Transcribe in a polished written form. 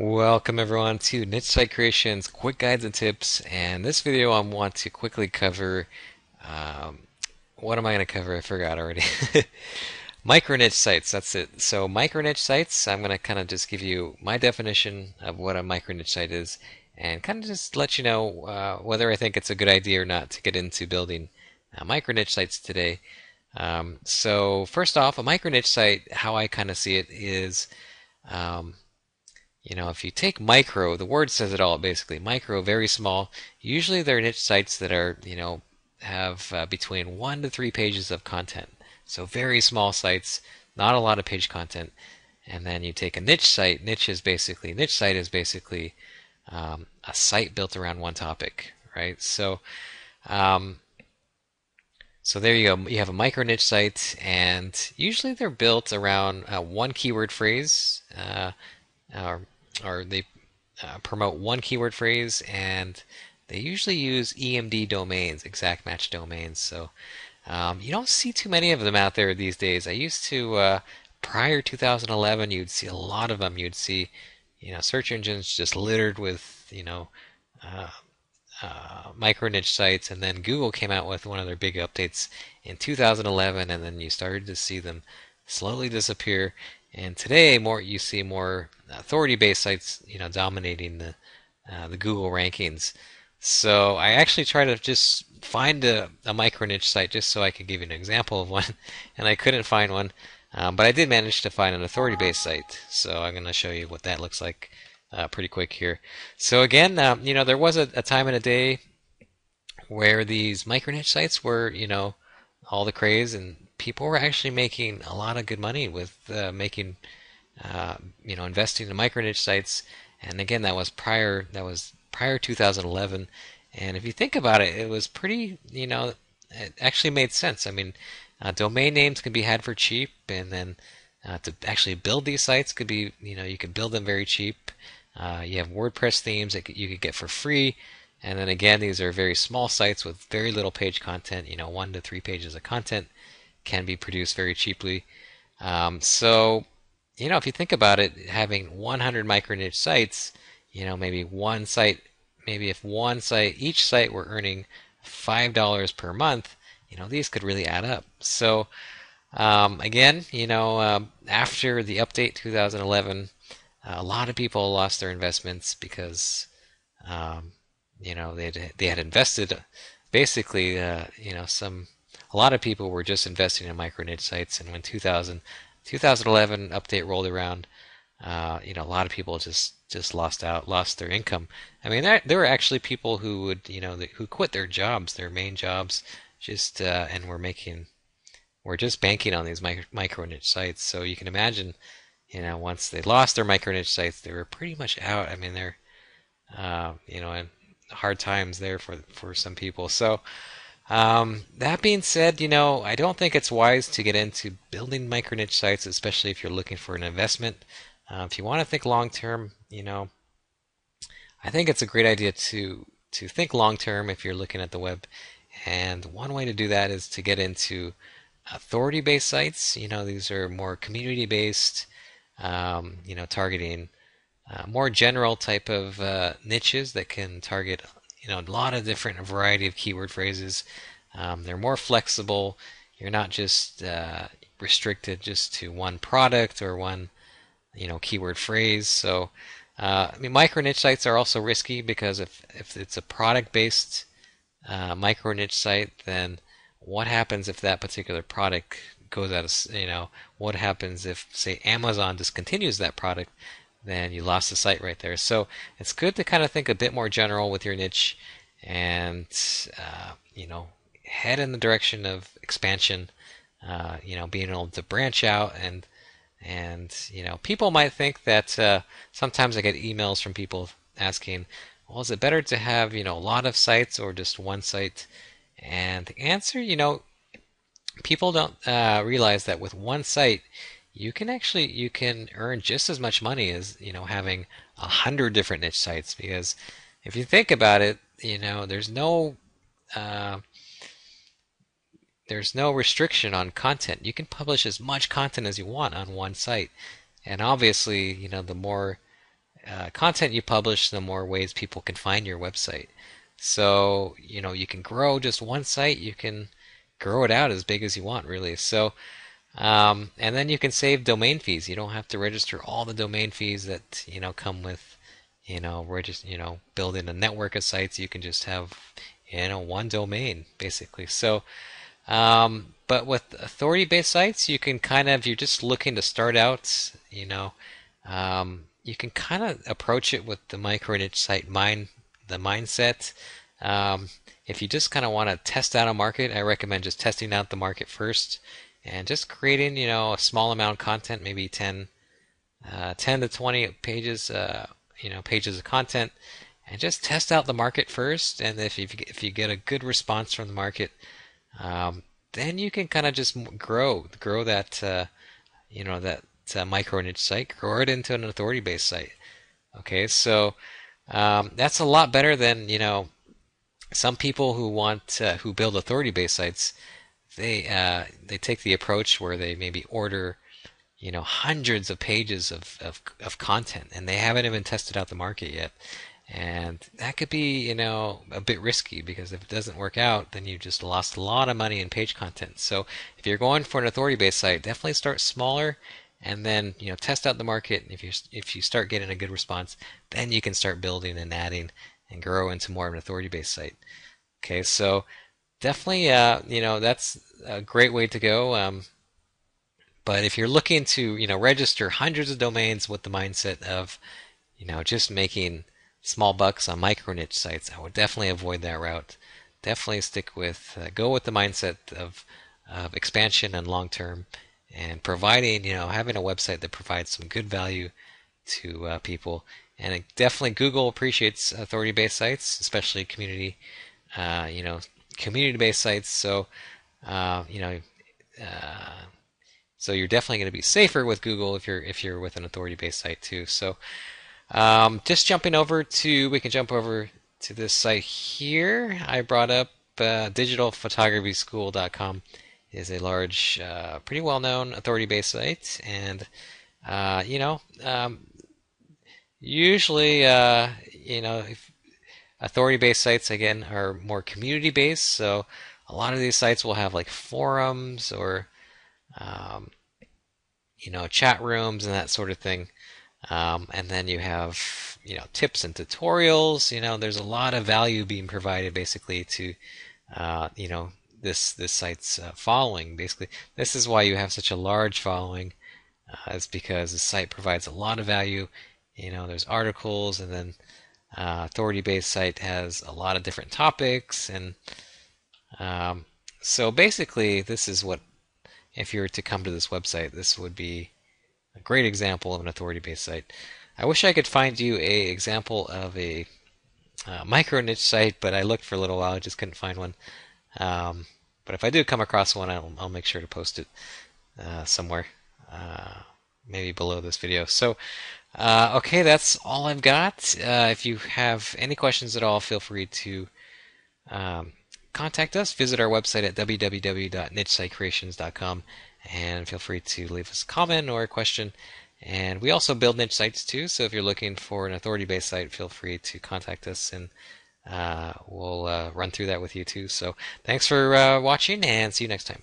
Welcome everyone to Niche Site Creation's quick guides and tips. And this video I want to quickly cover, um, what am I going to cover? I forgot already. Micro niche sites, that's it. So micro niche sites, I'm going to kind of just give you my definition of what a micro niche site is and kind of just let you know whether I think it's a good idea or not to get into building micro niche sites today. So first off, a micro niche site, how I kind of see it is um, if you take micro, the word says it all basically. Micro, very small. Usually they're niche sites that are, have between 1 to 3 pages of content. So very small sites, not a lot of page content. And then you take a niche site. Niche site is basically a site built around one topic, right? Um, so there you go. You have a micro niche site, and usually they're built around one keyword phrase. Or, or they promote one keyword phrase, and they usually use EMD domains, exact match domains. So you don't see too many of them out there these days. I used to, prior 2011, you'd see a lot of them. You'd see, search engines just littered with, uh, micro niche sites, and then Google came out with one of their big updates in 2011, and then you started to see them slowly disappear. And today, more you see more authority-based sites, dominating the Google rankings. So I actually try to just find a micro niche site just so I could give you an example of one, and I couldn't find one. But I did manage to find an authority-based site, so I'm going to show you what that looks like pretty quick here. So again, there was a time in a day where these micro niche sites were, all the craze, and people were actually making a lot of good money with investing in micro niche sites. And again, that was prior 2011. And if you think about it, it was pretty, it actually made sense. I mean, domain names can be had for cheap, and then to actually build these sites could be, you could build them very cheap. You have WordPress themes that you could get for free. And then again, these are very small sites with very little page content. 1 to 3 pages of content can be produced very cheaply. So, if you think about it, having 100 micro niche sites, maybe one site, maybe if one site, each site were earning $5 per month, these could really add up. So, again, after the update 2011, a lot of people lost their investments because um, they had invested basically a lot of people were just investing in micro niche sites, and when 2011 update rolled around, a lot of people just lost their income. I mean, there were actually people who would, who quit their jobs, their main jobs, just and were just banking on these micro niche sites. So you can imagine, once they lost their micro niche sites, they were pretty much out. I mean, they're, in hard times there for some people. So that being said, I don't think it's wise to get into building micro niche sites, especially if you're looking for an investment. If you want to think long term, I think it's a great idea to think long term if you're looking at the web. And one way to do that is to get into authority-based sites. These are more community-based, targeting more general type of niches that can target a lot of different variety of keyword phrases. They're more flexible. You're not just restricted just to one product or one keyword phrase. So I mean, micro niche sites are also risky because if it's a product based micro niche site, then what happens if that particular product goes out of, what happens if, say, Amazon discontinues that product? Then you lost the site right there. So it's good to kind of think a bit more general with your niche and, head in the direction of expansion, being able to branch out and people might think that sometimes I get emails from people asking, well, is it better to have, a lot of sites or just one site? And the answer, people don't realize that with one site, you can earn just as much money as having 100 different niche sites. Because if you think about it, uh, there's no restriction on content. You can publish as much content as you want on one site, and obviously, the more content you publish, the more ways people can find your website. So, you can grow just one site, you can grow it out as big as you want, really. So, and then you can save domain fees. You don't have to register all the domain fees that, come with, building a network of sites. You can just have, one domain, basically. So, but with authority-based sites, you can you're just looking to start out, you can kind of approach it with the micro niche site the mindset. If you just kind of want to test out a market, I recommend just testing out the market first and just creating, a small amount of content, maybe 10 to 20 pages, pages of content, and just test out the market first. And if you get a good response from the market, then you can kind of just grow that, that micro niche site, grow it into an authority-based site. Okay, so that's a lot better than, some people who build authority-based sites. They take the approach where they maybe order, hundreds of pages of content, and they haven't even tested out the market yet. And that could be, a bit risky, because if it doesn't work out, then you just lost a lot of money in page content. So if you're going for an authority-based site, definitely start smaller, and then, test out the market. If you start getting a good response, then you can start building and adding and grow into more of an authority-based site. Okay, so definitely, that's a great way to go. But if you're looking to, register hundreds of domains with the mindset of, just making small bucks on micro niche sites, I would definitely avoid that route. Definitely go with the mindset of expansion and long term, and providing, having a website that provides some good value to people. And definitely Google appreciates authority-based sites, especially community-based sites. So, uh, you know, uh, so you're definitely going to be safer with Google if you're with an authority-based site too. So, just we can jump over to this site here. I brought up digitalphotographyschool.com is a large, pretty well-known authority-based site, and uh, you know, um, usually, if authority-based sites again are more community-based, so a lot of these sites will have like forums or um, chat rooms and that sort of thing. And then you have, tips and tutorials. There's a lot of value being provided basically to, this site's following. Basically, this is why you have such a large following, is because the site provides a lot of value. There's articles, and then authority-based site has a lot of different topics, and um, so basically, this is what, if you were to come to this website, this would be a great example of an authority-based site. I wish I could find you a example of a micro niche site, but I looked for a little while, I just couldn't find one. But if I do come across one, I'll make sure to post it somewhere, uh, maybe below this video. So, okay, that's all I've got. If you have any questions at all, feel free to um, contact us. Visit our website at www.nichesitecreations.com, and feel free to leave us a comment or a question. And we also build niche sites too, so if you're looking for an authority-based site, feel free to contact us, and we'll run through that with you too. So thanks for watching, and see you next time.